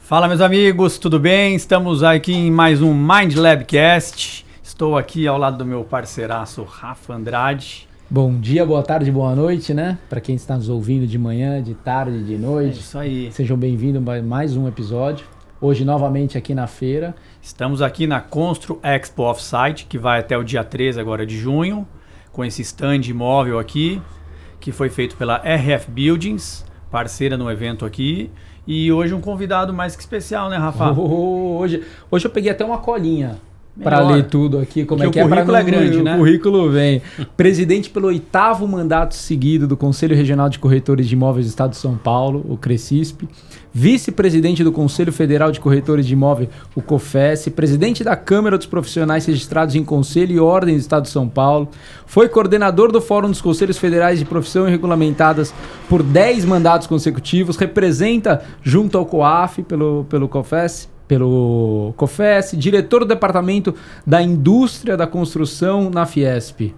Fala, meus amigos, tudo bem? Estamos aqui em mais um Mind Labcast. Estou aqui ao lado do meu parceiraço Rafa Andrade. Bom dia, boa tarde, boa noite, né? Para quem está nos ouvindo de manhã, de tarde, de noite. É isso aí. Sejam bem-vindos a mais um episódio. Hoje, novamente, aqui na feira. Estamos aqui na Constru Expo Offsite, que vai até o dia 13 agora de junho, com esse stand imóvel aqui, que foi feito pela RF Buildings, parceira no evento aqui. E hoje um convidado mais que especial, né, Rafa? Hoje eu peguei até uma colinha para ler tudo aqui, como porque é que o currículo é grande, né? O currículo vem. Presidente pelo 8º mandato seguido do Conselho Regional de Corretores de Imóveis do Estado de São Paulo, o CRECISP. Vice-presidente do Conselho Federal de Corretores de Imóveis, o COFES. Presidente da Câmara dos Profissionais Registrados em Conselho e Ordem do Estado de São Paulo. Foi coordenador do Fórum dos Conselhos Federais de Profissão e Regulamentadas por 10 mandatos consecutivos. Representa junto ao COAF pelo COFES. Diretor do Departamento da Indústria da Construção na Fiesp.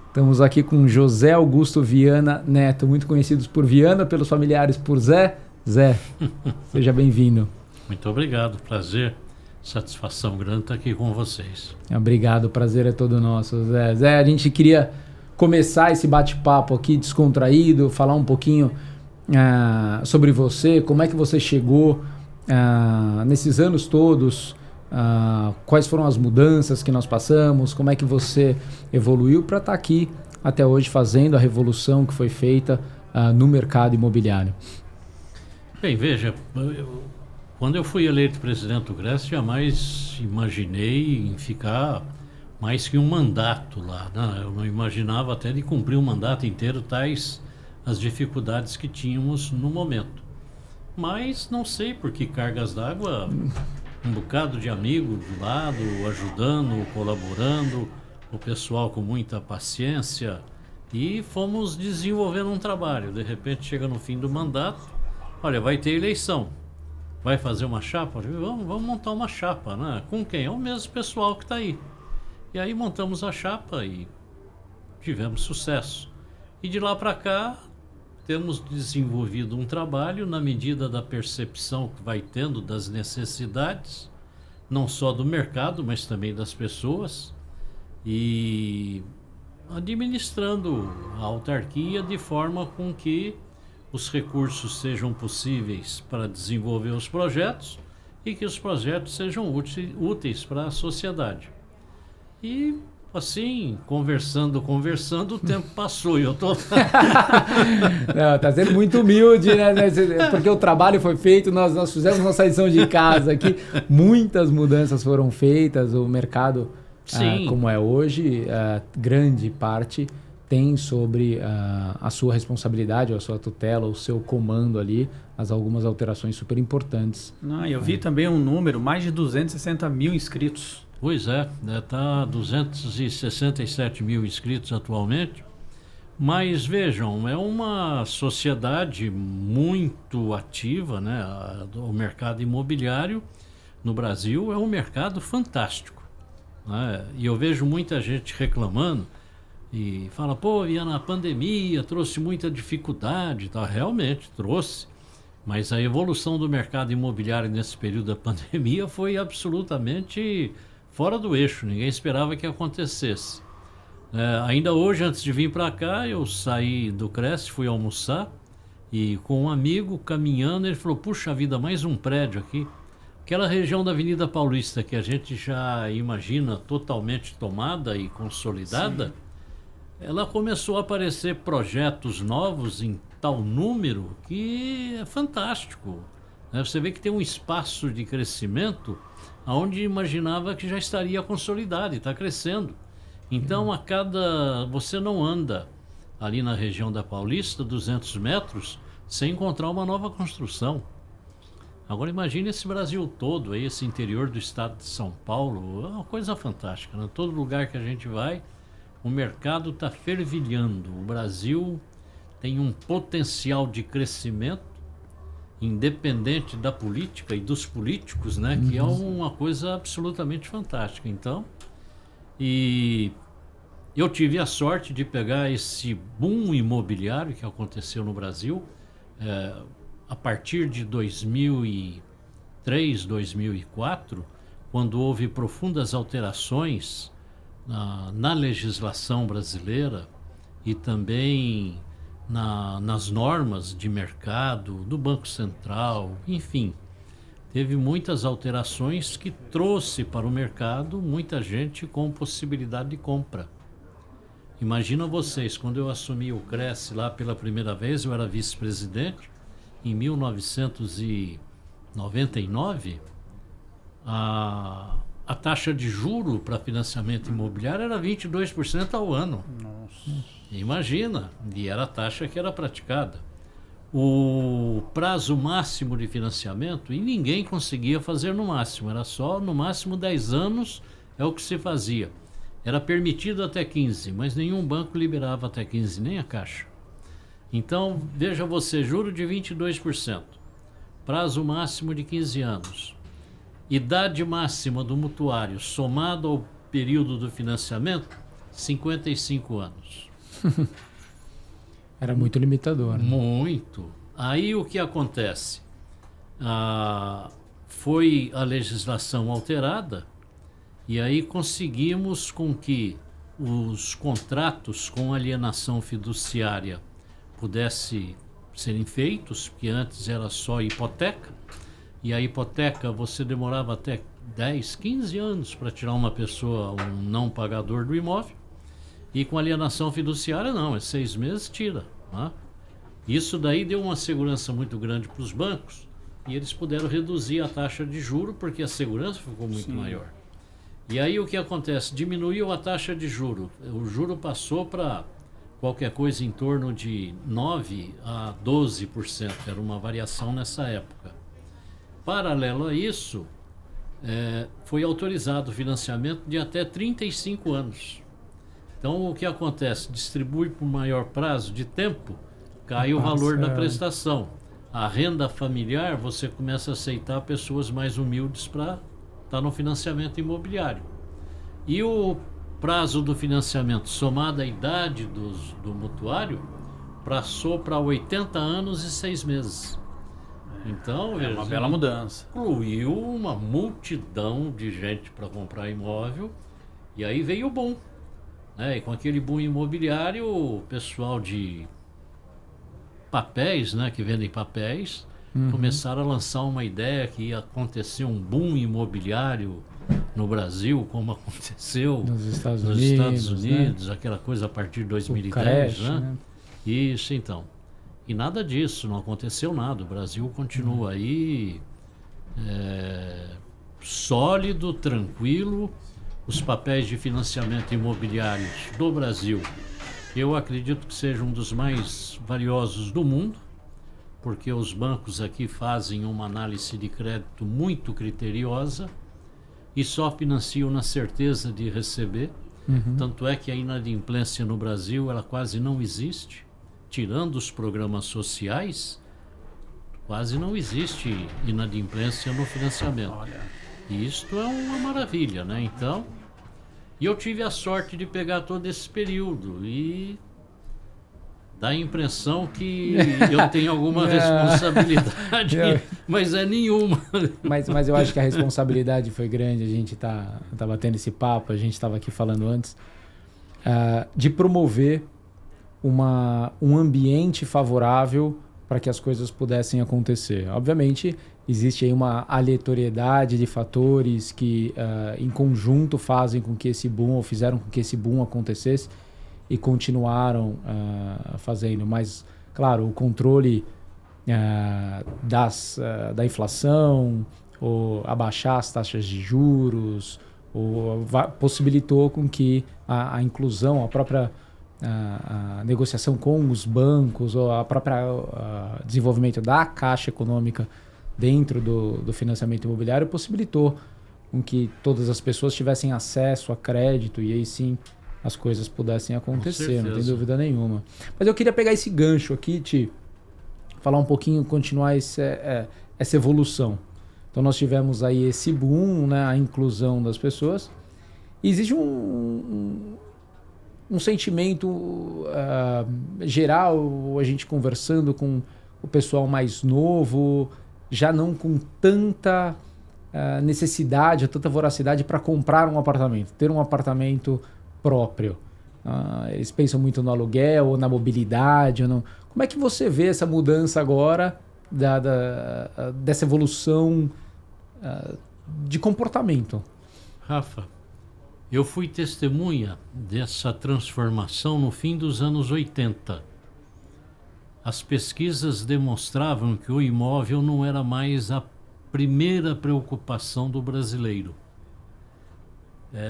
Estamos aqui com José Augusto Viana Neto, muito conhecidos por Viana, pelos familiares por Zé. Zé, seja bem-vindo. Muito obrigado, prazer, satisfação grande estar aqui com vocês. Obrigado, o prazer é todo nosso, Zé. Zé, a gente queria começar esse bate-papo aqui descontraído, falar um pouquinho sobre você, como é que você chegou nesses anos todos, quais foram as mudanças que nós passamos, como é que você evoluiu para estar aqui até hoje fazendo a revolução que foi feita no mercado imobiliário. Bem, veja, quando eu fui eleito presidente do CRECISP, jamais imaginei em ficar mais que um mandato lá, né? Eu não imaginava até de cumprir um mandato inteiro, tais as dificuldades que tínhamos no momento. Mas não sei por que cargas d'água, um bocado de amigo do lado, ajudando, colaborando, o pessoal com muita paciência, e fomos desenvolvendo um trabalho. De repente chega no fim do mandato, olha, vai ter eleição, vai fazer uma chapa? Vamos montar uma chapa, né? Com quem? É o mesmo pessoal que está aí. E aí montamos a chapa e tivemos sucesso. E de lá para cá, temos desenvolvido um trabalho na medida da percepção que vai tendo das necessidades, não só do mercado, mas também das pessoas, e administrando a autarquia de forma com que os recursos sejam possíveis para desenvolver os projetos e que os projetos sejam úteis para a sociedade. E assim, conversando, o tempo passou e eu tô... Não, tá sendo muito humilde, né? Porque o trabalho foi feito, nós fizemos nossa lição de casa aqui, muitas mudanças foram feitas, o mercado, como é hoje, grande parte tem sobre a sua responsabilidade, a sua tutela, o seu comando ali, algumas alterações super importantes. Eu vi também um número, mais de 260 mil inscritos. Pois é, está 267 mil inscritos atualmente, mas vejam, é uma sociedade muito ativa, né? O mercado imobiliário no Brasil é um mercado fantástico, né? E eu vejo muita gente reclamando e fala, pô, Viana, a pandemia trouxe muita dificuldade e tal. Realmente trouxe, mas a evolução do mercado imobiliário nesse período da pandemia foi absolutamente fora do eixo, ninguém esperava que acontecesse. Ainda hoje, antes de vir para cá, eu saí do CRECISP, fui almoçar, e com um amigo caminhando, ele falou, puxa vida, mais um prédio aqui. Aquela região da Avenida Paulista que a gente já imagina totalmente tomada e consolidada, sim, ela começou a aparecer projetos novos em tal número que é fantástico, né? Você vê que tem um espaço de crescimento onde imaginava que já estaria consolidado e está crescendo. Então, você não anda ali na região da Paulista, 200 metros, sem encontrar uma nova construção. Agora imagine esse Brasil todo, aí, esse interior do estado de São Paulo, é uma coisa fantástica, né? Todo lugar que a gente vai, o mercado está fervilhando. O Brasil tem um potencial de crescimento independente da política e dos políticos, né? Que é uma coisa absolutamente fantástica. Então, e eu tive a sorte de pegar esse boom imobiliário que aconteceu no Brasil a partir de 2003, 2003, 2004, quando houve profundas alterações na legislação brasileira e também nas normas de mercado, do Banco Central, enfim. Teve muitas alterações que trouxe para o mercado muita gente com possibilidade de compra. Imagina vocês, quando eu assumi o Cresce lá pela primeira vez, eu era vice-presidente, em 1999, a taxa de juro para financiamento imobiliário era 22% ao ano. Nossa. Imagina, e era a taxa que era praticada. O prazo máximo de financiamento, e ninguém conseguia fazer no máximo, era só no máximo 10 anos é o que se fazia. Era permitido até 15, mas nenhum banco liberava até 15, nem a Caixa. Então, veja você, juro de 22%, prazo máximo de 15 anos, idade máxima do mutuário somado ao período do financiamento, 55 anos. Era muito limitador. Né? Muito. Aí o que acontece? Foi a legislação alterada e aí conseguimos com que os contratos com alienação fiduciária pudessem serem feitos, porque antes era só hipoteca, e a hipoteca você demorava até 10, 15 anos para tirar uma pessoa, um não pagador do imóvel, e com alienação fiduciária não, é 6 meses tira. Né? Isso daí deu uma segurança muito grande para os bancos e eles puderam reduzir a taxa de juro porque a segurança ficou muito maior. E aí o que acontece? Diminuiu a taxa de juro. O juro passou para qualquer coisa em torno de 9% a 12%. Era uma variação nessa época. Paralelo a isso, foi autorizado o financiamento de até 35 anos. Então o que acontece? Distribui por maior prazo de tempo, cai o valor da prestação. A renda familiar, você começa a aceitar pessoas mais humildes para estar no financiamento imobiliário. E o prazo do financiamento, somado à idade do mutuário, passou para 80 anos e 6 meses. Então, é uma bela mudança. Incluiu uma multidão de gente para comprar imóvel e aí veio o boom. E com aquele boom imobiliário, o pessoal de papéis, que vendem papéis, começaram a lançar uma ideia que ia acontecer um boom imobiliário no Brasil, como aconteceu nos Estados Unidos, aquela coisa a partir de 2010. Crash, né? Isso, então. E nada disso, não aconteceu nada. O Brasil continua aí sólido, tranquilo. Os papéis de financiamento imobiliários do Brasil, eu acredito que seja um dos mais valiosos do mundo, porque os bancos aqui fazem uma análise de crédito muito criteriosa e só financiam na certeza de receber. Tanto é que a inadimplência no Brasil ela quase não existe, tirando os programas sociais, quase não existe inadimplência no financiamento. E isto é uma maravilha, né? Então, e eu tive a sorte de pegar todo esse período e dá a impressão que eu tenho alguma responsabilidade, mas é nenhuma. Mas eu acho que a responsabilidade foi grande, a gente tá batendo esse papo, a gente estava aqui falando antes, de promover um ambiente favorável para que as coisas pudessem acontecer. Obviamente, existe aí uma aleatoriedade de fatores que em conjunto fazem com que esse boom, ou fizeram com que esse boom acontecesse e continuaram fazendo. Mas, claro, o controle da inflação, ou abaixar as taxas de juros, ou possibilitou com que a inclusão, a própria a negociação com os bancos, ou a própria desenvolvimento da Caixa Econômica dentro do financiamento imobiliário possibilitou com que todas as pessoas tivessem acesso a crédito e aí sim as coisas pudessem acontecer, não tem dúvida nenhuma. Mas eu queria pegar esse gancho aqui, Ti, falar um pouquinho, continuar essa evolução. Então nós tivemos aí esse boom, né, a inclusão das pessoas. E existe um sentimento geral, a gente conversando com o pessoal mais novo, já não com tanta necessidade, ou tanta voracidade para comprar um apartamento, ter um apartamento próprio? Eles pensam muito no aluguel ou na mobilidade? Ou não? Como é que você vê essa mudança agora dessa evolução de comportamento? Rafa, eu fui testemunha dessa transformação no fim dos anos 80. As pesquisas demonstravam que o imóvel não era mais a primeira preocupação do brasileiro.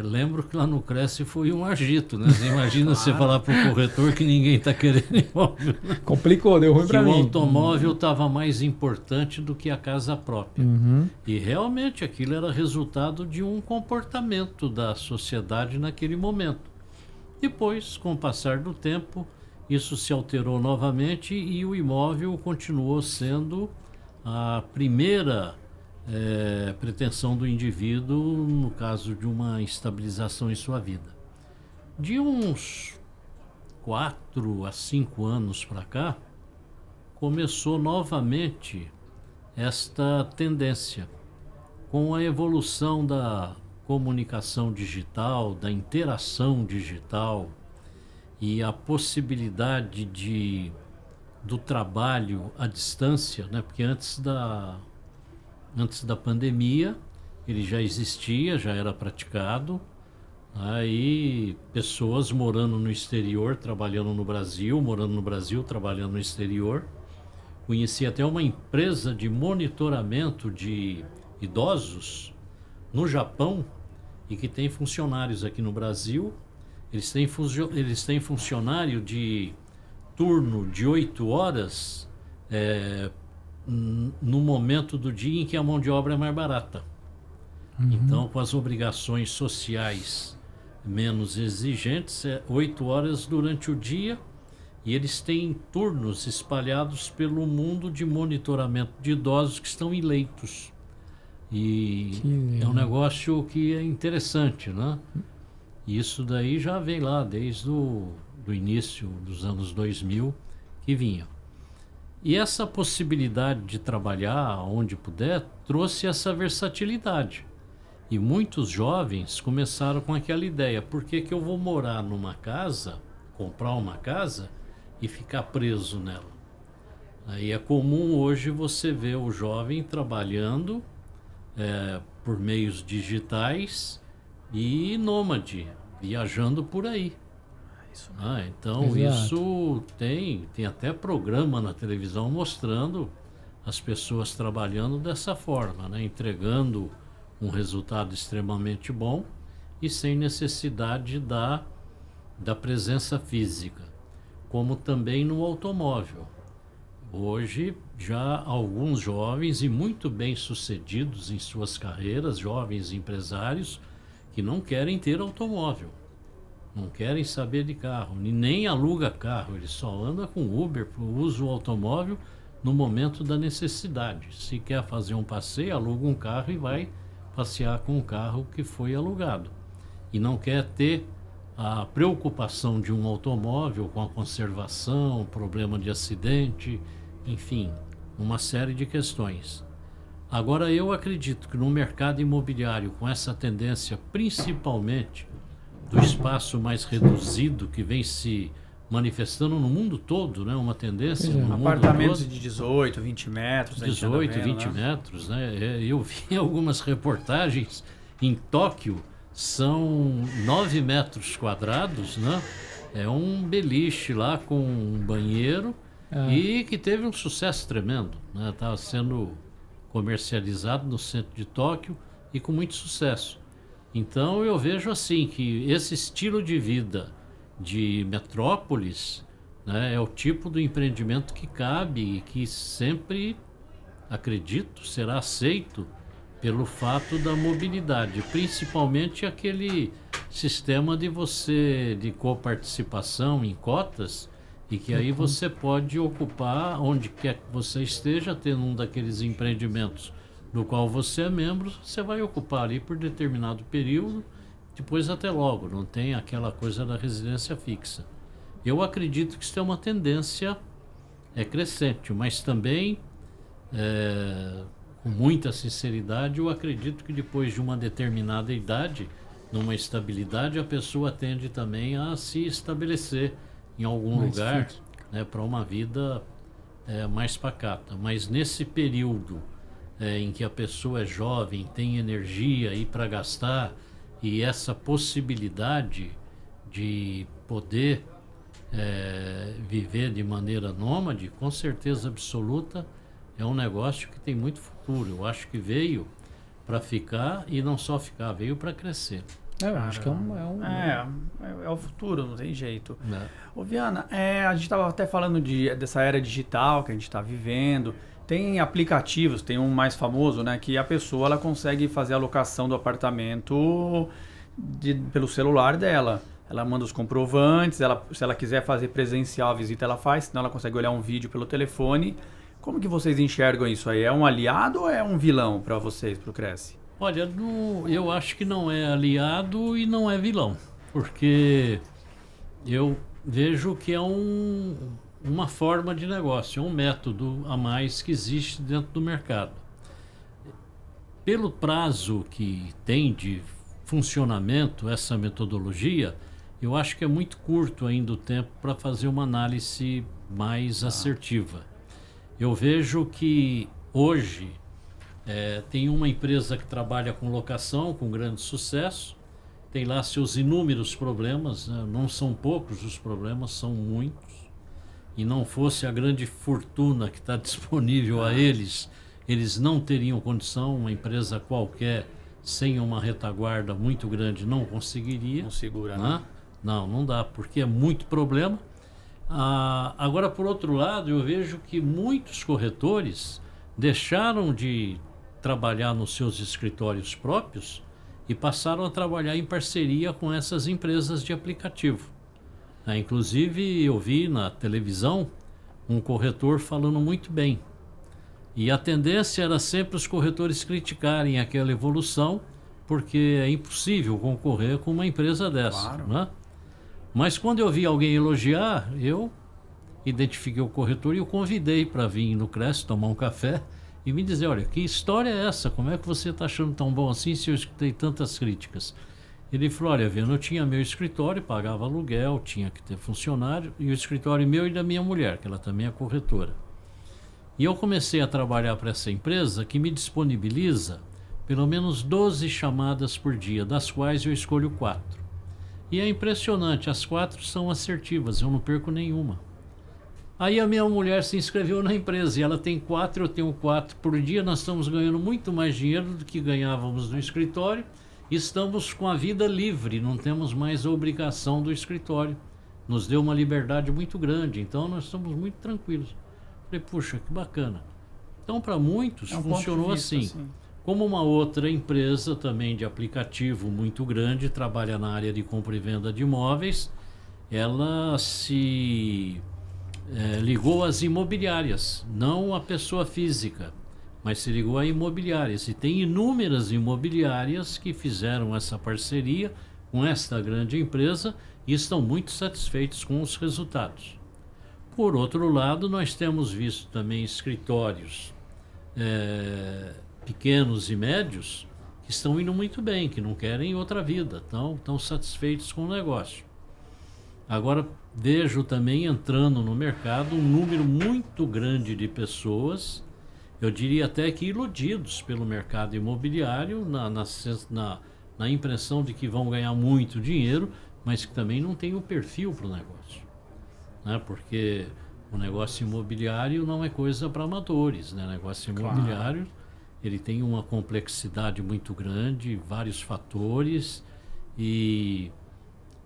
Lembro que lá no Cresce foi um agito, né? Você imagina você falar para o corretor que ninguém está querendo imóvel. Né? Complicou, deu ruim para mim. Que o automóvel estava mais importante do que a casa própria. E realmente aquilo era resultado de um comportamento da sociedade naquele momento. Depois, com o passar do tempo, isso se alterou novamente e o imóvel continuou sendo a primeira pretensão do indivíduo no caso de uma estabilização em sua vida. De uns 4 a 5 anos para cá, começou novamente esta tendência. Com a evolução da comunicação digital, da interação digital e a possibilidade do trabalho à distância, né? Porque antes da pandemia, ele já existia, já era praticado. Aí, pessoas morando no exterior, trabalhando no Brasil, morando no Brasil, trabalhando no exterior. Conheci até uma empresa de monitoramento de idosos no Japão e que tem funcionários aqui no Brasil. Eles têm funcionário de turno de 8 horas, no momento do dia em que a mão de obra é mais barata. Então, com as obrigações sociais menos exigentes, 8 horas durante o dia, e eles têm turnos espalhados pelo mundo de monitoramento de idosos que estão em leitos. E é um negócio que é interessante, né? Isso daí já vem lá desde o início dos anos 2000 que vinha. E essa possibilidade de trabalhar onde puder trouxe essa versatilidade. E muitos jovens começaram com aquela ideia: por que eu vou morar numa casa, comprar uma casa e ficar preso nela? Aí é comum hoje você ver o jovem trabalhando por meios digitais e nômade, viajando por aí. Então isso tem até programa na televisão mostrando as pessoas trabalhando dessa forma, né? Entregando um resultado extremamente bom e sem necessidade da presença física, como também no automóvel. Hoje já alguns jovens e muito bem sucedidos em suas carreiras, jovens empresários que não querem ter automóvel. Não querem saber de carro, nem aluga carro, ele só anda com Uber, usa o automóvel no momento da necessidade. Se quer fazer um passeio, aluga um carro e vai passear com o carro que foi alugado. E não quer ter a preocupação de um automóvel com a conservação, problema de acidente, enfim, uma série de questões. Agora, eu acredito que no mercado imobiliário, com essa tendência principalmente do espaço mais reduzido que vem se manifestando no mundo todo, né? Uma tendência no mundo apartamentos todo. de 18, 20 metros. 18, 20 metros, né? Eu vi algumas reportagens em Tóquio, são 9 metros quadrados, né? É um beliche lá com um banheiro e que teve um sucesso tremendo, né? Estava sendo comercializado no centro de Tóquio e com muito sucesso. Então eu vejo assim que esse estilo de vida de metrópoles, né, é o tipo do empreendimento que cabe e que sempre, acredito, será aceito pelo fato da mobilidade, principalmente aquele sistema de coparticipação em cotas, e que aí você pode ocupar onde quer que você esteja, tendo um daqueles empreendimentos do qual você é membro, você vai ocupar ali por determinado período, depois até logo, não tem aquela coisa da residência fixa. Eu acredito que isso é uma tendência crescente, mas também com muita sinceridade, eu acredito que depois de uma determinada idade, numa estabilidade, a pessoa tende também a se estabelecer em algum Mais lugar, fixo. né, para uma vida mais pacata. Mas nesse período em que a pessoa é jovem, tem energia aí para gastar, e essa possibilidade de poder viver de maneira nômade, com certeza absoluta, é um negócio que tem muito futuro. Eu acho que veio para ficar, e não só ficar, veio para crescer. Eu acho que É o futuro, não tem jeito. Né? Ô Viana, a gente estava até falando dessa era digital que a gente está vivendo. Tem aplicativos, tem um mais famoso, né? Que a pessoa ela consegue fazer a locação do apartamento pelo celular dela. Ela manda os comprovantes, se ela quiser fazer presencial a visita, ela faz, senão ela consegue olhar um vídeo pelo telefone. Como que vocês enxergam isso aí? É um aliado ou é um vilão para vocês, para o Cresce? Olha, eu acho que não é aliado e não é vilão, porque eu vejo que é uma forma de negócio, é um método a mais que existe dentro do mercado. Pelo prazo que tem de funcionamento essa metodologia, eu acho que é muito curto ainda o tempo para fazer uma análise mais assertiva. Eu vejo que hoje tem uma empresa que trabalha com locação com grande sucesso, tem lá seus inúmeros problemas, né? Não são poucos os problemas, são muitos. E não fosse a grande fortuna que está disponível a eles, eles não teriam condição, uma empresa qualquer sem uma retaguarda muito grande não conseguiria. Não segura, né? né? Não dá, porque é muito problema. Agora, por outro lado, eu vejo que muitos corretores deixaram de trabalhar nos seus escritórios próprios e passaram a trabalhar em parceria com essas empresas de aplicativo. Inclusive, eu vi na televisão um corretor falando muito bem. E a tendência era sempre os corretores criticarem aquela evolução, porque é impossível concorrer com uma empresa dessa. Claro. Né? Mas quando eu vi alguém elogiar, eu identifiquei o corretor e o convidei para vir no Cresce tomar um café e me dizer, olha, que história é essa? Como é que você está achando tão bom assim se eu escutei tantas críticas? Ele falou, olha, Viana, eu tinha meu escritório, pagava aluguel, tinha que ter funcionário, e o escritório meu e da minha mulher, que ela também é corretora. E eu comecei a trabalhar para essa empresa que me disponibiliza pelo menos 12 chamadas por dia, das quais eu escolho 4. E é impressionante, as 4 são assertivas, eu não perco nenhuma. Aí a minha mulher se inscreveu na empresa e ela tem 4, eu tenho 4 por dia. Nós estamos ganhando muito mais dinheiro do que ganhávamos no escritório. Estamos com a vida livre, não temos mais a obrigação do escritório. Nos deu uma liberdade muito grande, então nós estamos muito tranquilos. Falei, puxa, que bacana. Então, para muitos, funcionou assim. Como uma outra empresa também de aplicativo muito grande, trabalha na área de compra e venda de imóveis, ela se ligou às imobiliárias, não à pessoa física, mas se ligou a imobiliárias. E tem inúmeras imobiliárias que fizeram essa parceria com esta grande empresa e estão muito satisfeitos com os resultados. Por outro lado, nós temos visto também escritórios pequenos e médios que estão indo muito bem, que não querem outra vida, estão satisfeitos com o negócio. Agora, vejo também entrando no mercado um número muito grande de pessoas, eu diria até que iludidos pelo mercado imobiliário, na impressão de que vão ganhar muito dinheiro, mas que também não tem o perfil para o negócio. Né? Porque o negócio imobiliário não é coisa para amadores, né? O negócio imobiliário, ele tem uma complexidade muito grande, vários fatores, e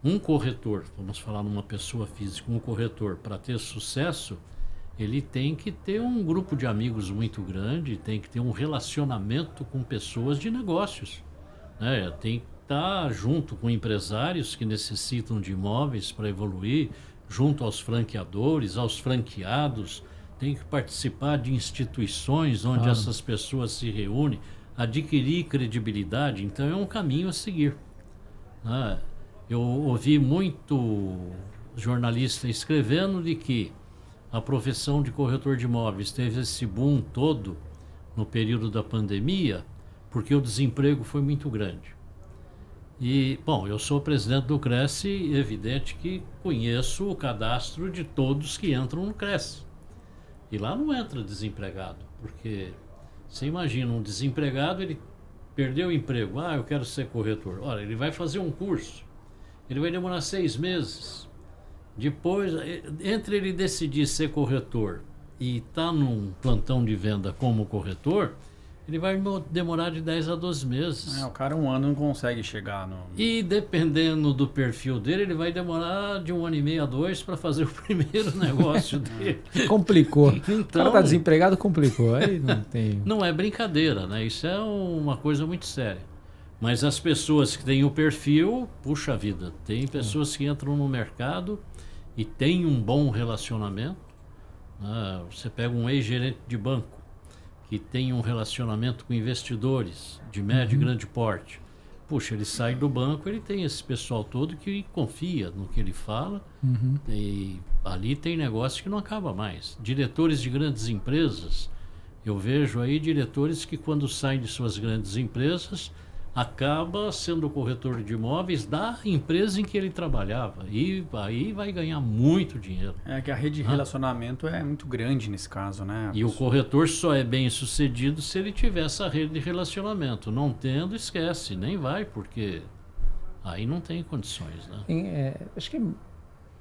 um corretor, vamos falar numa pessoa física, um corretor, para ter sucesso, ele tem que ter um grupo de amigos muito grande, tem que ter um relacionamento com pessoas de negócios, né? Tem que estar junto com empresários que necessitam de imóveis para evoluir, junto aos franqueadores, aos franqueados, tem que participar de instituições onde essas pessoas se reúnem, adquirir credibilidade. Então é um caminho a seguir, né? Eu ouvi muito jornalista escrevendo de que a profissão de corretor de imóveis teve esse boom todo no período da pandemia, porque o desemprego foi muito grande. E, bom, eu sou presidente do Cresce e é evidente que conheço o cadastro de todos que entram no Cresce. E lá não entra desempregado, porque você imagina um desempregado, ele perdeu o emprego, eu quero ser corretor. Olha, ele vai fazer um curso, ele vai demorar 6 meses. Depois, entre ele decidir ser corretor e estar num plantão de venda como corretor, ele vai demorar de 10 a 12 meses. O cara 1 ano não consegue chegar no... E dependendo do perfil dele, ele vai demorar de 1 ano e meio a 2 para fazer o primeiro negócio dele. Complicou. Então, o cara tá desempregado, complicou. Aí não tem... Não é brincadeira, né? Isso é uma coisa muito séria. Mas as pessoas que têm o perfil, puxa vida, tem pessoas que entram no mercado e têm um bom relacionamento. Você pega um ex-gerente de banco que tem um relacionamento com investidores de médio e grande porte. Puxa, ele sai do banco, ele tem esse pessoal todo que confia no que ele fala, e ali tem negócio que não acaba mais. Diretores de grandes empresas, eu vejo aí diretores que quando saem de suas grandes empresas, acaba sendo corretor de imóveis da empresa em que ele trabalhava. E aí vai ganhar muito dinheiro. É que a rede de relacionamento é muito grande nesse caso, né? E o corretor só é bem sucedido se ele tiver essa rede de relacionamento. Não tendo, esquece, nem vai, porque aí não tem condições, né? Acho que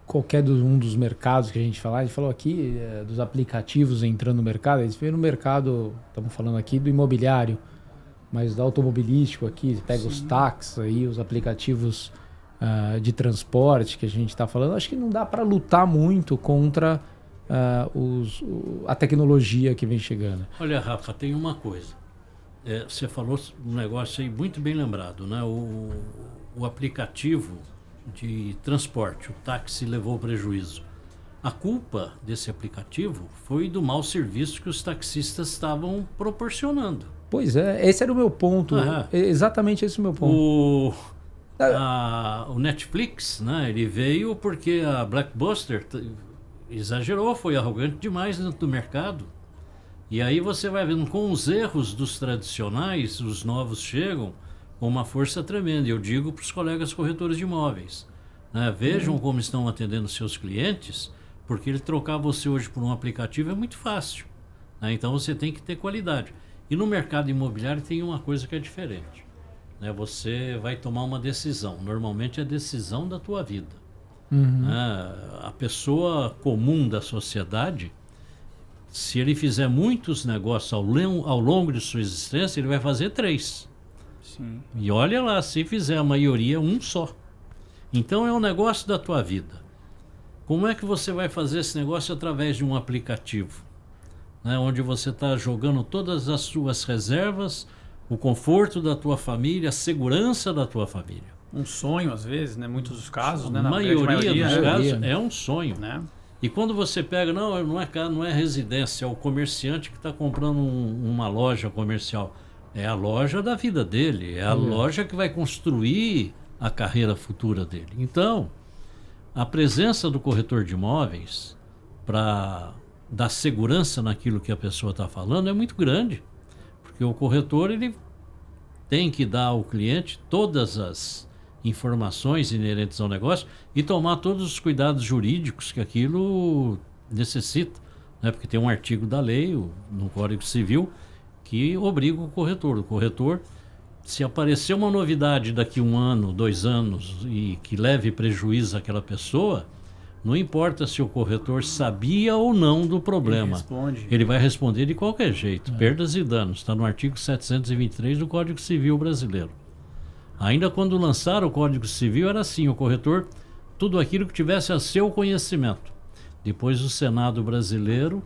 qualquer um dos mercados que a gente falou aqui, dos aplicativos entrando no mercado, eles veio no mercado, estamos falando aqui do imobiliário, mas do automobilístico aqui, pega os táxis aí, os aplicativos de transporte que a gente está falando, acho que não dá para lutar muito contra a tecnologia que vem chegando. Olha, Rafa, tem uma coisa. Você falou um negócio aí muito bem lembrado, né? O aplicativo de transporte, o táxi levou prejuízo. A culpa desse aplicativo foi do mau serviço que os taxistas estavam proporcionando. Pois é, esse era o meu ponto. Exatamente esse é o meu ponto. O Netflix, né, ele veio porque a Blockbuster exagerou, foi arrogante demais dentro do mercado. E aí você vai vendo com os erros dos tradicionais, os novos chegam com uma força tremenda. Eu digo para os colegas corretores de imóveis, né, vejam como estão atendendo seus clientes, porque ele trocar você hoje por um aplicativo é muito fácil, né? Então você tem que ter qualidade. E no mercado imobiliário tem uma coisa que é diferente, né? Você vai tomar uma decisão, normalmente é a decisão da tua vida. A pessoa comum da sociedade, se ele fizer muitos negócios ao longo de sua existência, ele vai fazer 3. Sim. E olha lá, se fizer a maioria, um só. Então é um negócio da tua vida. Como é que você vai fazer esse negócio através de um aplicativo, né, onde você está jogando todas as suas reservas, o conforto da tua família, a segurança da tua família? Um sonho, às vezes, né? Muitos dos casos, né? Na maioria dos casos é um sonho. Né? E quando você pega, não é residência, é o comerciante que está comprando uma loja comercial. É a loja da vida dele, é a loja que vai construir a carreira futura dele. Então, a presença do corretor de imóveis para dar segurança naquilo que a pessoa está falando é muito grande. Porque o corretor ele tem que dar ao cliente todas as informações inerentes ao negócio e tomar todos os cuidados jurídicos que aquilo necessita, né? Porque tem um artigo da lei, no Código Civil, que obriga o corretor. O corretor, se aparecer uma novidade daqui 1 ano, 2 anos e que leve prejuízo àquela pessoa, não importa se o corretor sabia ou não do problema. Ele vai responder de qualquer jeito. Perdas e danos. Está no artigo 723 do Código Civil brasileiro. Ainda quando lançaram o Código Civil era assim, o corretor, tudo aquilo que tivesse a seu conhecimento. Depois o Senado brasileiro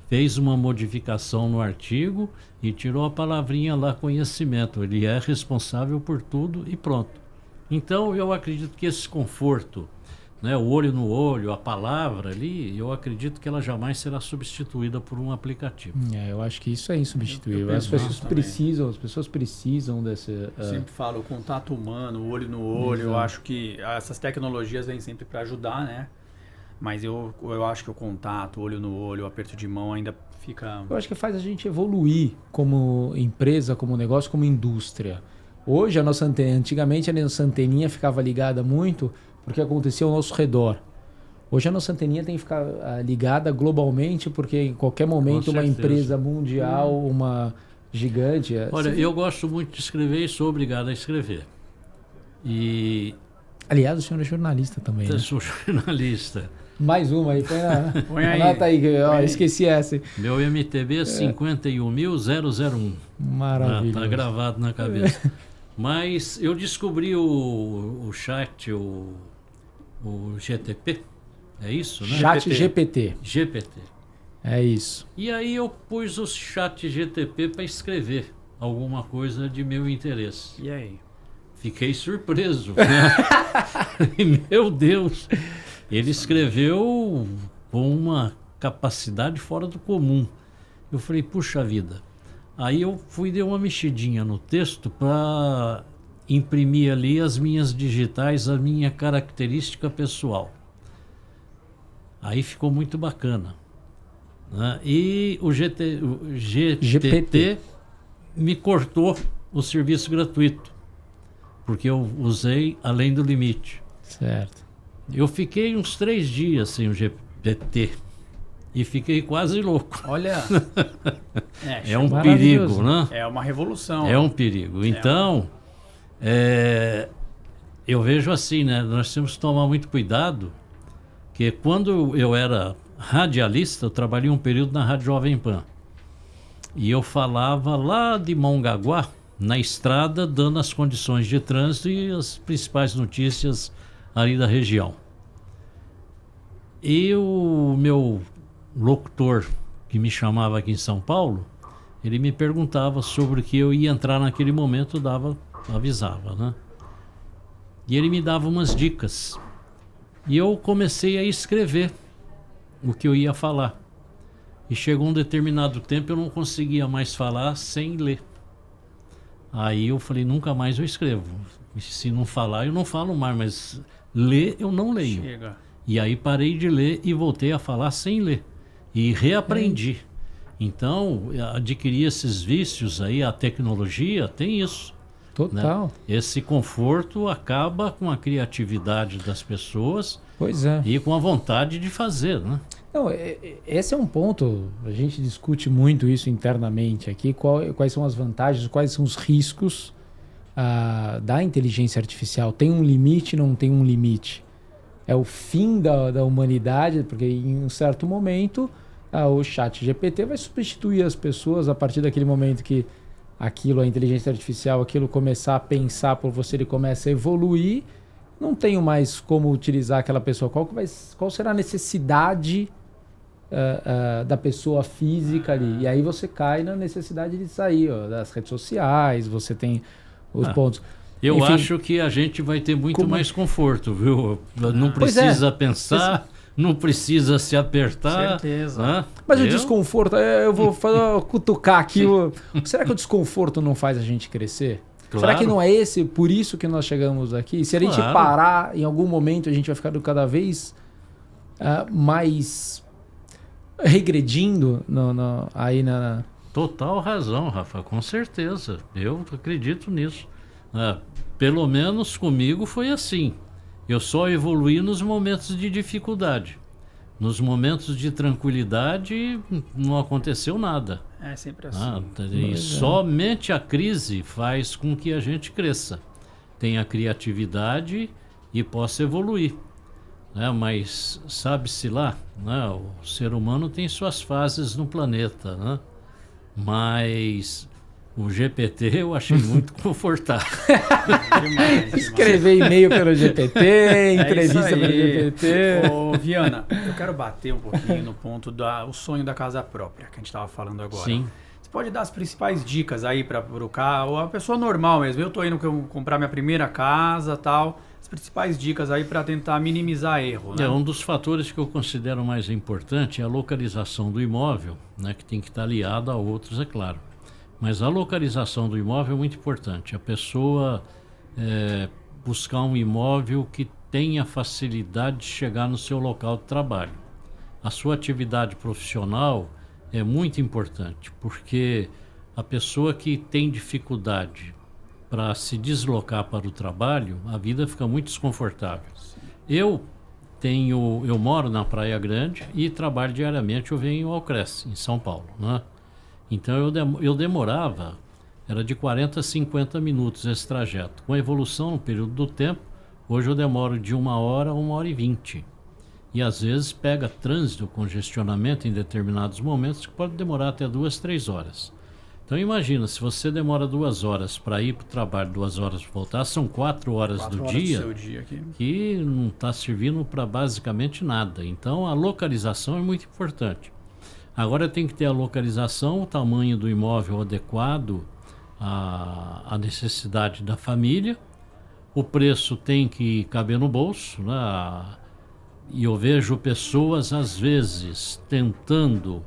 fez uma modificação no artigo e tirou a palavrinha lá, conhecimento. Ele é responsável por tudo e pronto. Então eu acredito que esse conforto, né, o olho no olho, a palavra ali, eu acredito que ela jamais será substituída por um aplicativo. Eu acho que isso é insubstituível. As pessoas precisam desse... Eu sempre falo, o contato humano, o olho no olho. Exato. Eu acho que essas tecnologias vêm sempre para ajudar, né? Mas eu acho que o contato, olho no olho, o aperto de mão ainda fica... Eu acho que faz a gente evoluir como empresa, como negócio, como indústria. Hoje, antigamente a nossa anteninha ficava ligada muito porque acontecia ao nosso redor. Hoje a nossa anteninha tem que ficar ligada globalmente porque em qualquer momento uma empresa mundial, uma gigante... Olha, eu gosto muito de escrever e sou obrigado a escrever. Aliás, o senhor é jornalista também, né? Eu sou jornalista. Mais uma aí, põe aí. Anota aí, esqueci essa. Meu MTB é 51.001. Maravilha. Tá gravado na cabeça. Mas eu descobri o chat, o GTP, é isso, né? Chat GPT. GPT. É isso. E aí eu pus o chat GTP para escrever alguma coisa de meu interesse. E aí? Fiquei surpreso. Né? Meu Deus! Ele escreveu com uma capacidade fora do comum. Eu falei, puxa vida. Aí eu fui dar uma mexidinha no texto para imprimir ali as minhas digitais, a minha característica pessoal. Aí ficou muito bacana. Né? E o GPT me cortou o serviço gratuito, porque eu usei além do limite. Certo. Eu fiquei uns 3 dias sem o GPT e fiquei quase louco. Olha, é um perigo, né? É uma revolução. É um perigo. Então, eu vejo assim, né? Nós temos que tomar muito cuidado, que quando eu era radialista, eu trabalhei um período na Rádio Jovem Pan. E eu falava lá de Mongaguá, na estrada, dando as condições de trânsito e as principais notícias ali da região. E o meu locutor, que me chamava aqui em São Paulo, ele me perguntava sobre o que eu ia entrar naquele momento, avisava, né? E ele me dava umas dicas. E eu comecei a escrever o que eu ia falar. E chegou um determinado tempo eu não conseguia mais falar sem ler. Aí eu falei, nunca mais eu escrevo. Se não falar, eu não falo mais, mas ler eu não leio. Chega. E aí parei de ler e voltei a falar sem ler. E reaprendi. Então, adquirir esses vícios aí, a tecnologia tem isso. Total. Né? Esse conforto acaba com a criatividade das pessoas. Pois é. E com a vontade de fazer, né? Não, esse é um ponto, a gente discute muito isso internamente aqui, quais são as vantagens, quais são os riscos da inteligência artificial. Tem um limite, não tem um limite? É o fim da humanidade, porque em um certo momento o chat GPT vai substituir as pessoas a partir daquele momento que a inteligência artificial, aquilo começar a pensar por você, ele começa a evoluir, não tenho mais como utilizar aquela pessoa. Qual será a necessidade da pessoa física ali? E aí você cai na necessidade de sair das redes sociais, você tem os pontos. Eu Enfim, acho que a gente vai ter muito mais conforto, viu? Não precisa pensar, não precisa se apertar. Certeza. Né? Mas o desconforto, eu vou cutucar aqui. Será que o desconforto não faz a gente crescer? Claro. Será que não é por isso que nós chegamos aqui? Se a gente parar, em algum momento a gente vai ficar cada vez mais regredindo aí na... Total razão, Rafa, com certeza. Eu acredito nisso. Pelo menos comigo foi assim. Eu só evoluí nos momentos de dificuldade. Nos momentos de tranquilidade não aconteceu nada. É sempre assim. E somente a crise faz com que a gente cresça, tenha criatividade e possa evoluir. Mas sabe-se lá, o ser humano tem suas fases no planeta, né? Mas o GPT eu achei muito confortável. Demais. Escrever e-mail pelo GPT, entrevista pelo GPT. Ô, Viana, eu quero bater um pouquinho no ponto o sonho da casa própria, que a gente estava falando agora. Sim. Você pode dar as principais dicas aí para o carro, a pessoa normal mesmo. Eu estou indo comprar minha primeira casa, tal. As principais dicas aí para tentar minimizar erro, né? Um dos fatores que eu considero mais importante é a localização do imóvel, né, que tem que estar aliado a outros, é claro. Mas a localização do imóvel é muito importante. A pessoa buscar um imóvel que tenha facilidade de chegar no seu local de trabalho. A sua atividade profissional é muito importante, porque a pessoa que tem dificuldade para se deslocar para o trabalho, a vida fica muito desconfortável. Eu moro na Praia Grande e trabalho diariamente, eu venho ao Cresce, em São Paulo, né? Então eu demorava, era de 40 a 50 minutos esse trajeto. Com a evolução no período do tempo, hoje eu demoro de 1 hora a 1h20. E às vezes pega trânsito, congestionamento em determinados momentos que pode demorar até 2, 3 horas. Então imagina, se você demora 2 horas para ir para o trabalho, 2 horas para voltar, são 4 horas do dia, do seu dia aqui, que não está servindo para basicamente nada. Então a localização é muito importante. Agora tem que ter a localização, o tamanho do imóvel adequado à necessidade da família. O preço tem que caber no bolso, né? E eu vejo pessoas, às vezes, tentando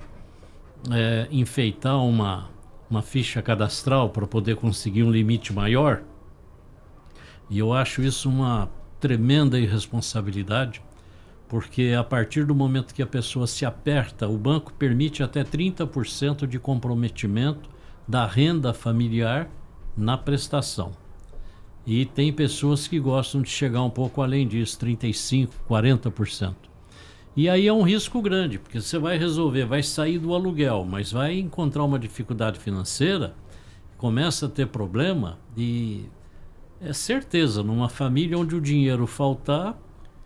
enfeitar uma ficha cadastral para poder conseguir um limite maior. E eu acho isso uma tremenda irresponsabilidade, porque a partir do momento que a pessoa se aperta, o banco permite até 30% de comprometimento da renda familiar na prestação. E tem pessoas que gostam de chegar um pouco além disso, 35%, 40%. E aí é um risco grande, porque você vai resolver, vai sair do aluguel, mas vai encontrar uma dificuldade financeira, começa a ter problema e é certeza, numa família onde o dinheiro faltar,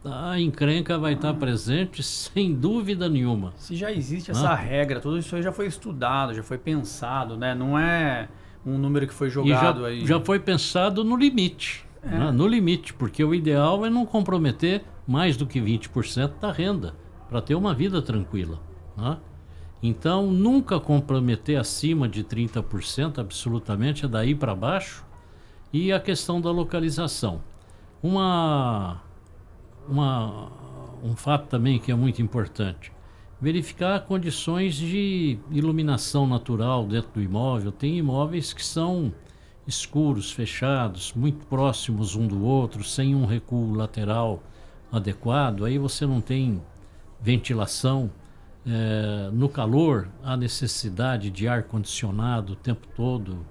a encrenca vai estar presente sem dúvida nenhuma. Se já existe essa regra, tudo isso aí já foi estudado, já foi pensado, né? Não é um número que foi jogado aí. Já foi pensado no limite, né? No limite, porque o ideal é não comprometer mais do que 20% da renda para ter uma vida tranquila, né? Então, nunca comprometer acima de 30%, absolutamente, é daí para baixo. E a questão da localização. Um fato também que é muito importante, verificar condições de iluminação natural dentro do imóvel. Tem imóveis que são escuros, fechados, muito próximos um do outro, sem um recuo lateral adequado, aí você não tem ventilação. No calor, há necessidade de ar-condicionado o tempo todo.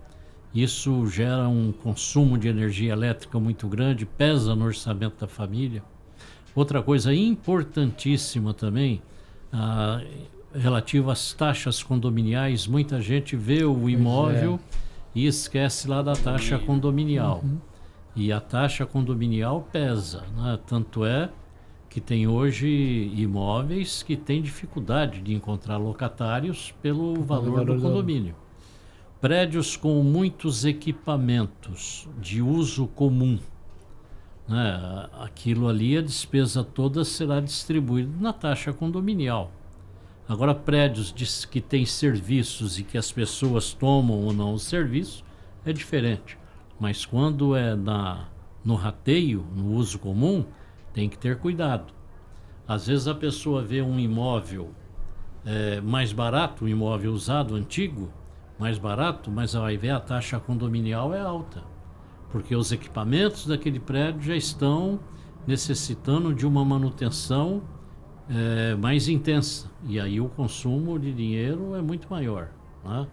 Isso gera um consumo de energia elétrica muito grande, pesa no orçamento da família. Outra coisa importantíssima também, relativa às taxas condominiais, muita gente vê o imóvel e esquece lá da taxa condominial. E a taxa condominial pesa, né? Tanto é que tem hoje imóveis que têm dificuldade de encontrar locatários pelo valor do condomínio. Prédios com muitos equipamentos de uso comum, né? Aquilo ali, a despesa toda será distribuída na taxa condominial. Agora, prédios que têm serviços e que as pessoas tomam ou não o serviço, é diferente. Mas quando é no rateio, no uso comum, tem que ter cuidado. Às vezes a pessoa vê um imóvel mais barato, um imóvel usado, antigo, mais barato, mas vai ver a taxa condominial é alta, porque os equipamentos daquele prédio já estão necessitando de uma manutenção mais intensa, e aí o consumo de dinheiro é muito maior, né?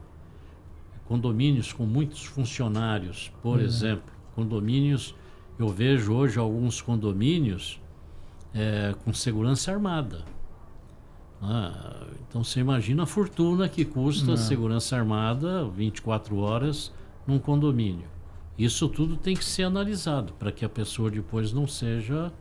Condomínios com muitos funcionários, por exemplo, condomínios, eu vejo hoje alguns condomínios com segurança armada. Então você imagina a fortuna que custa a segurança armada 24 horas num condomínio. Isso tudo tem que ser analisado para que a pessoa depois não seja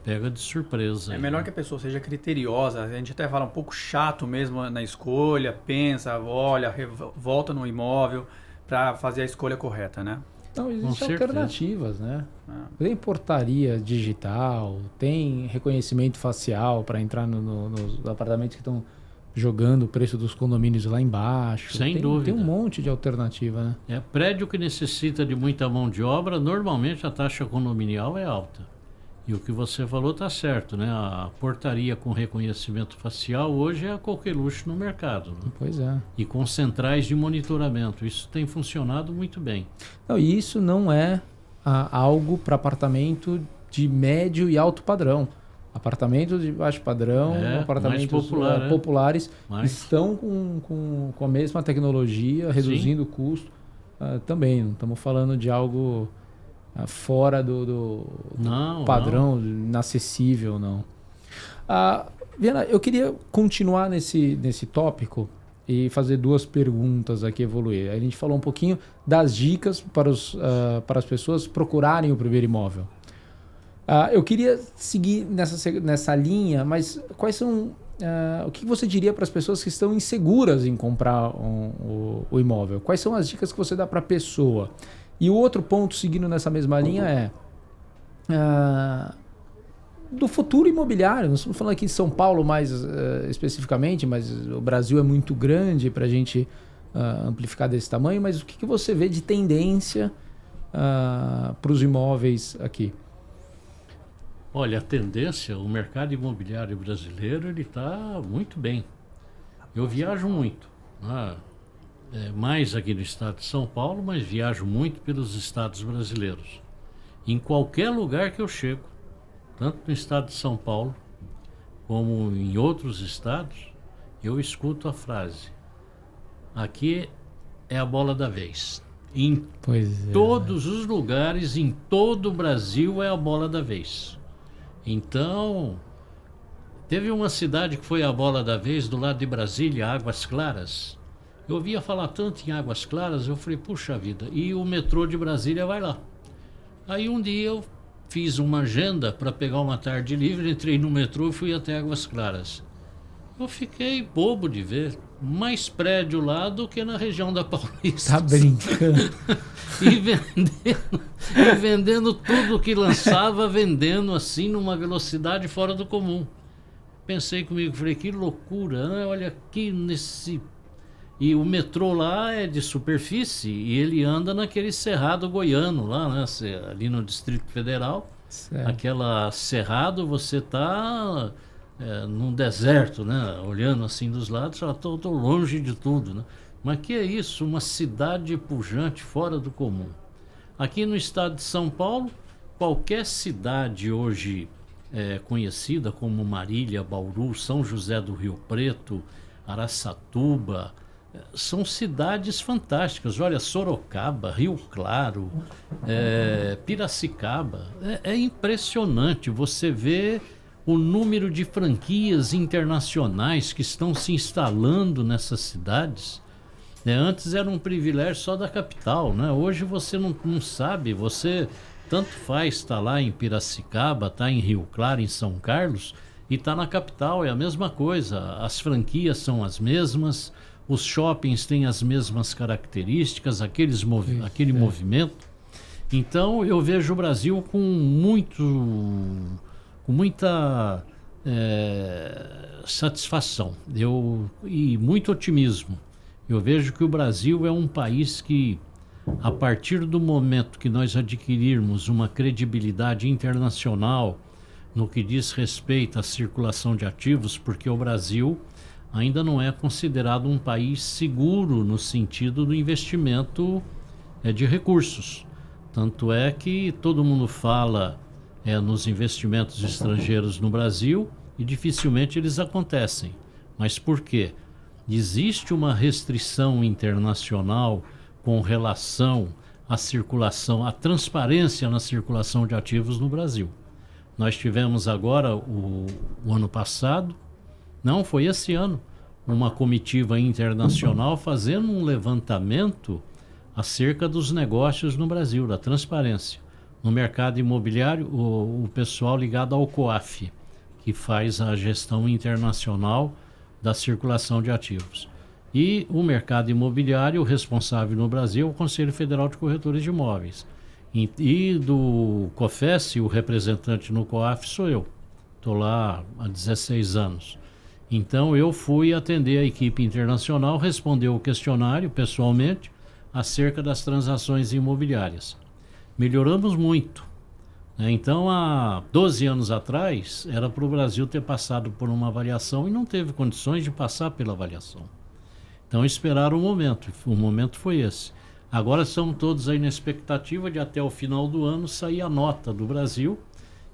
pega de surpresa. É melhor que a pessoa seja criteriosa. A gente até fala um pouco chato mesmo na escolha, pensa, olha, volta no imóvel para fazer a escolha correta, né? Não, existem alternativas, né? Tem portaria digital, tem reconhecimento facial para entrar nos apartamentos que estão jogando o preço dos condomínios lá embaixo. Sem dúvida. Tem um monte de alternativa, né? Prédio que necessita de muita mão de obra, normalmente a taxa condominial é alta. E o que você falou está certo, né? A portaria com reconhecimento facial hoje é a coqueluche no mercado, né? Pois é. E com centrais de monitoramento. Isso tem funcionado muito bem. Não, e isso não é algo para apartamento de médio e alto padrão. Apartamentos de baixo padrão, apartamentos popular, populares, estão com a mesma tecnologia, reduzindo o custo. Também, não estamos falando de algo fora do padrão, inacessível, não. Viana, eu queria continuar nesse tópico e fazer 2 perguntas aqui, evoluir. A gente falou um pouquinho das dicas para as pessoas procurarem o primeiro imóvel. Eu queria seguir nessa linha, mas quais são... o que você diria para as pessoas que estão inseguras em comprar o imóvel? Quais são as dicas que você dá para a pessoa? E o outro ponto, seguindo nessa mesma linha, é do futuro imobiliário. Nós estamos falando aqui em São Paulo mais especificamente, mas o Brasil é muito grande para a gente amplificar desse tamanho, mas o que você vê de tendência para os imóveis aqui? Olha, a tendência, o mercado imobiliário brasileiro, ele está muito bem. Eu viajo muito, mais aqui no estado de São Paulo, mas viajo muito pelos estados brasileiros. Em qualquer lugar que eu chego, tanto no estado de São Paulo, como em outros estados, eu escuto a frase: aqui é a bola da vez. Em todos os lugares, em todo o Brasil, é a bola da vez. Então, teve uma cidade que foi a bola da vez do lado de Brasília, Águas Claras. Eu ouvia falar tanto em Águas Claras, eu falei, puxa vida, e o metrô de Brasília vai lá. Aí um dia eu fiz uma agenda para pegar uma tarde livre, entrei no metrô e fui até Águas Claras. Eu fiquei bobo de ver mais prédio lá do que na região da Paulista. Tá brincando. e vendendo tudo que lançava, vendendo assim numa velocidade fora do comum. Pensei comigo, falei, que loucura, né? Olha aqui nesse... E o metrô lá é de superfície e ele anda naquele cerrado goiano lá, né? Ali no Distrito Federal. Certo. Aquela cerrado, você tá num deserto, né? Olhando assim dos lados, já tô longe de tudo, né? Mas que é isso? Uma cidade pujante, fora do comum. Aqui no estado de São Paulo, qualquer cidade hoje conhecida como Marília, Bauru, São José do Rio Preto, Araçatuba, são cidades fantásticas. Olha, Sorocaba, Rio Claro, Piracicaba. É impressionante você ver o número de franquias internacionais que estão se instalando nessas cidades. Antes era um privilégio só da capital, né? Hoje você não sabe, você tanto faz estar lá em Piracicaba, está em Rio Claro, em São Carlos, e está na capital, é a mesma coisa. As franquias são as mesmas, os shoppings têm as mesmas características, aquele movimento. Então eu vejo o Brasil com muita satisfação e muito otimismo. Eu vejo que o Brasil é um país que, a partir do momento que nós adquirirmos uma credibilidade internacional no que diz respeito à circulação de ativos, porque o Brasil ainda não é considerado um país seguro no sentido do investimento de recursos. Tanto é que todo mundo fala nos investimentos estrangeiros no Brasil e dificilmente eles acontecem. Mas por quê? Existe uma restrição internacional com relação à circulação, à transparência na circulação de ativos no Brasil. Nós tivemos agora, o ano passado, não, foi esse ano, uma comitiva internacional fazendo um levantamento acerca dos negócios no Brasil, da transparência. No mercado imobiliário, o pessoal ligado ao COAF, que faz a gestão internacional da circulação de ativos. E o mercado imobiliário, o responsável no Brasil, é o Conselho Federal de Corretores de Imóveis. E do COFES, o representante no COAF sou eu. Estou lá há 16 anos. Então eu fui atender a equipe internacional, responder o questionário pessoalmente acerca das transações imobiliárias. Melhoramos muito. Então, há 12 anos atrás, era para o Brasil ter passado por uma avaliação e não teve condições de passar pela avaliação. Então, esperaram o momento foi esse. Agora estamos todos aí na expectativa de até o final do ano sair a nota do Brasil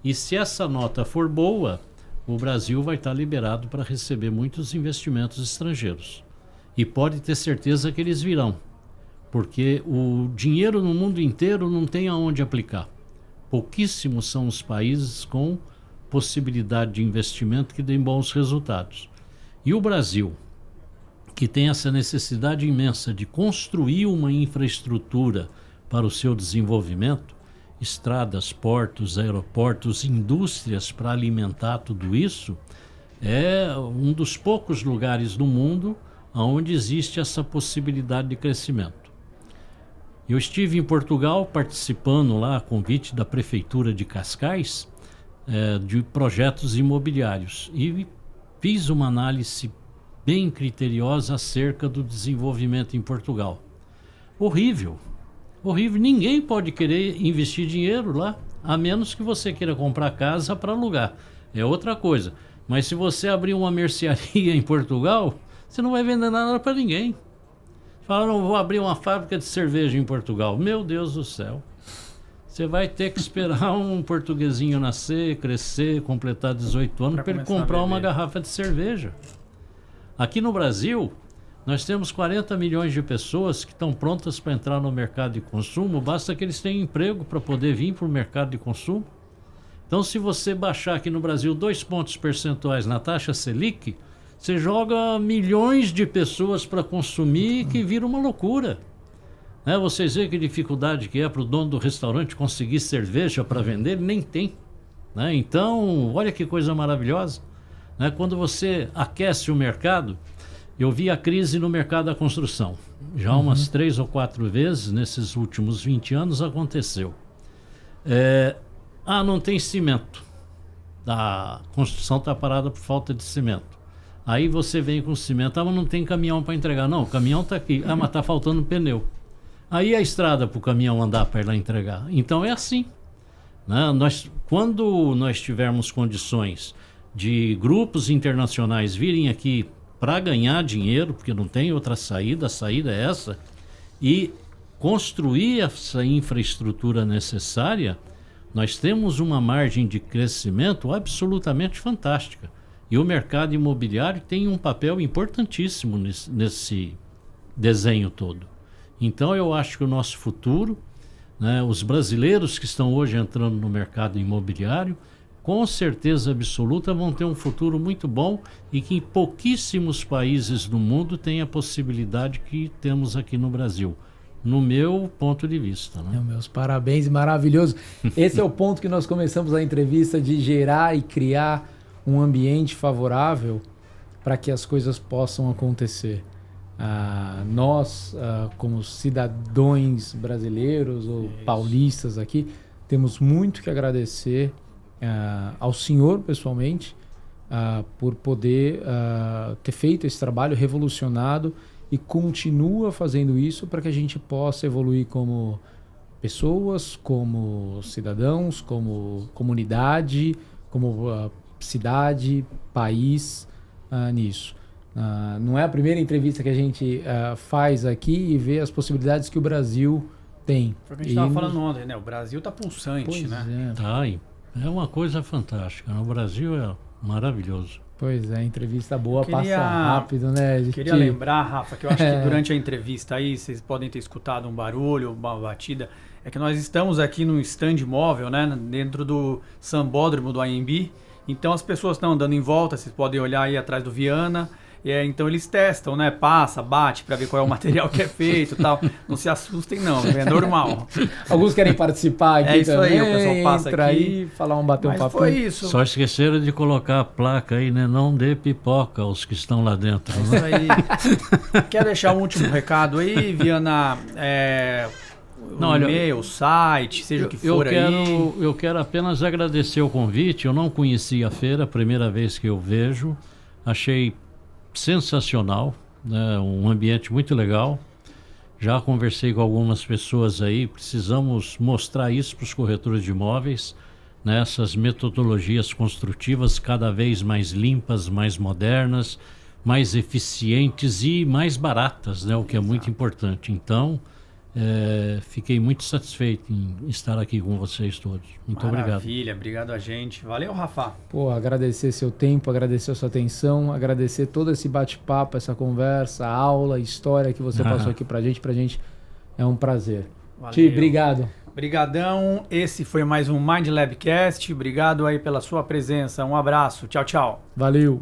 E se essa nota for boa, o Brasil vai estar liberado para receber muitos investimentos estrangeiros. E pode ter certeza que eles virão, porque o dinheiro no mundo inteiro não tem aonde aplicar. Pouquíssimos são os países com possibilidade de investimento que deem bons resultados. E o Brasil, que tem essa necessidade imensa de construir uma infraestrutura para o seu desenvolvimento, estradas, portos, aeroportos, indústrias para alimentar tudo isso, é um dos poucos lugares do mundo onde existe essa possibilidade de crescimento. Eu estive em Portugal participando lá, a convite da Prefeitura de Cascais, de projetos imobiliários, e fiz uma análise bem criteriosa acerca do desenvolvimento em Portugal. Horrível. Horrível, ninguém pode querer investir dinheiro lá, a menos que você queira comprar casa para alugar. É outra coisa. Mas se você abrir uma mercearia em Portugal, você não vai vender nada para ninguém. Fala, não vou abrir uma fábrica de cerveja em Portugal. Meu Deus do céu. Você vai ter que esperar um portuguesinho nascer, crescer, completar 18 anos para ele comprar uma garrafa de cerveja. Aqui no Brasil, nós temos 40 milhões de pessoas que estão prontas para entrar no mercado de consumo, basta que eles tenham emprego para poder vir para o mercado de consumo. Então, se você baixar aqui no Brasil 2 pontos percentuais na taxa Selic, você joga milhões de pessoas para consumir, que vira uma loucura. Vocês veem que dificuldade que é para o dono do restaurante conseguir cerveja para vender, ele nem tem. Então, olha que coisa maravilhosa. Quando você aquece o mercado, eu vi a crise no mercado da construção. Já umas 3 ou 4 vezes, nesses últimos 20 anos, aconteceu. Não tem cimento. A construção está parada por falta de cimento. Aí você vem com cimento, mas não tem caminhão para entregar. Não, o caminhão está aqui. Mas está faltando pneu. Aí a estrada para o caminhão andar para ir lá entregar. Então é assim. Quando nós tivermos condições de grupos internacionais virem aqui para ganhar dinheiro, porque não tem outra saída, a saída é essa, e construir essa infraestrutura necessária, nós temos uma margem de crescimento absolutamente fantástica. E o mercado imobiliário tem um papel importantíssimo nesse desenho todo. Então eu acho que o nosso futuro, os brasileiros que estão hoje entrando no mercado imobiliário, com certeza absoluta vão ter um futuro muito bom, e que em pouquíssimos países do mundo tem a possibilidade que temos aqui no Brasil, no meu ponto de vista. Meus parabéns, maravilhoso. Esse é o ponto que nós começamos a entrevista, de gerar e criar um ambiente favorável para que as coisas possam acontecer. Nós, como cidadãos brasileiros ou paulistas aqui, temos muito que agradecer ao senhor pessoalmente por poder ter feito esse trabalho revolucionado, e continua fazendo isso para que a gente possa evoluir como pessoas, como cidadãos, como comunidade, como cidade, país nisso. Não é a primeira entrevista que a gente faz aqui e vê as possibilidades que o Brasil tem. Foi o que a gente estava falando ontem, né? O Brasil está pulsante, né? É uma coisa fantástica. O Brasil é maravilhoso. Pois é, entrevista boa, passa rápido, né? Queria lembrar, Rafa, que eu acho que durante a entrevista aí, vocês podem ter escutado um barulho, uma batida. É que nós estamos aqui num stand móvel, né? Dentro do sambódromo do AMB. Então as pessoas estão andando em volta, vocês podem olhar aí atrás do Viana. Então eles testam, né? Passa, bate para ver qual é o material que é feito e tal. Não se assustem não, é normal. Alguns querem participar aqui também. É isso também, aí, o pessoal passa aqui. Aí, bater um papo. Foi isso. Só esqueceram de colocar a placa aí, né? Não dê pipoca aos que estão lá dentro. É isso aí. Quer deixar um último recado aí, Viana? E-mail, site, seja o que for aí. Eu quero apenas agradecer o convite. Eu não conhecia a feira, a primeira vez que eu vejo. Achei sensacional, né? Um ambiente muito legal. Já conversei com algumas pessoas aí. Precisamos mostrar isso para os corretores de imóveis, né? Essas metodologias construtivas cada vez mais limpas, mais modernas, mais eficientes e mais baratas, né? O que é muito importante. Então, Fiquei muito satisfeito em estar aqui com vocês todos. Muito obrigado. Maravilha, obrigado a gente. Valeu, Rafa. Pô, agradecer seu tempo, agradecer a sua atenção, agradecer todo esse bate-papo, essa conversa, aula, história que você passou aqui pra gente. Pra gente é um prazer. Valeu. Ti, obrigado. Brigadão. Esse foi mais um Mind Labcast. Obrigado aí pela sua presença. Um abraço. Tchau, tchau. Valeu.